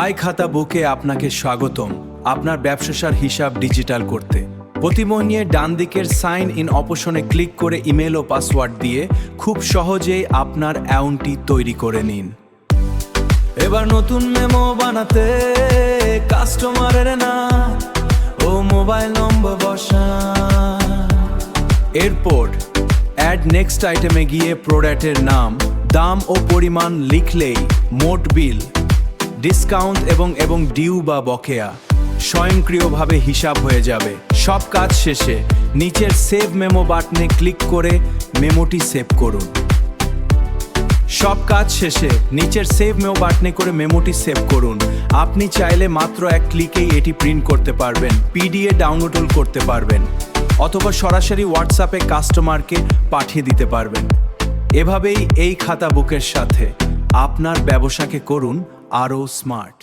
আয় খাতা বুকে আপনাকে স্বাগতম আপনার ব্যবসার হিসাব ডিজিটাল করতে। প্রতিমা নিয়ে ডান দিকের সাইন ইন অপশনে ক্লিক করে ইমেল ও পাসওয়ার্ড দিয়ে খুব সহজেই আপনার অ্যাকাউন্টটি তৈরি করে নিন। এবার নতুন মেমো বানাতে কাস্টমারের নাম ও মোবাইল নম্বর বসান। এরপর অ্যাড নেক্সট আইটেমে গিয়ে প্রোডাক্টের নাম, দাম ও পরিমাণ লিখলেই মোট বিল, ডিসকাউন্ট এবং ডিউ বা বকেয়া স্বয়ংক্রিয়ভাবে হিসাব হয়ে যাবে। সব কাজ শেষে নিচের সেভ মেমো বাটনে ক্লিক করে মেমোটি সেভ করুন। মেমোটি সেভ করুন। আপনি চাইলে মাত্র এক ক্লিকেই এটি প্রিন্ট করতে পারবেন, পিডিএফ ডাউনলোড করতে পারবেন অথবা সরাসরি হোয়াটসঅ্যাপে কাস্টমারকে পাঠিয়ে দিতে পারবেন। এভাবেই এই খাতা বুকের সাথে আপনার ব্যবসাকে করুন আরও স্মার্ট।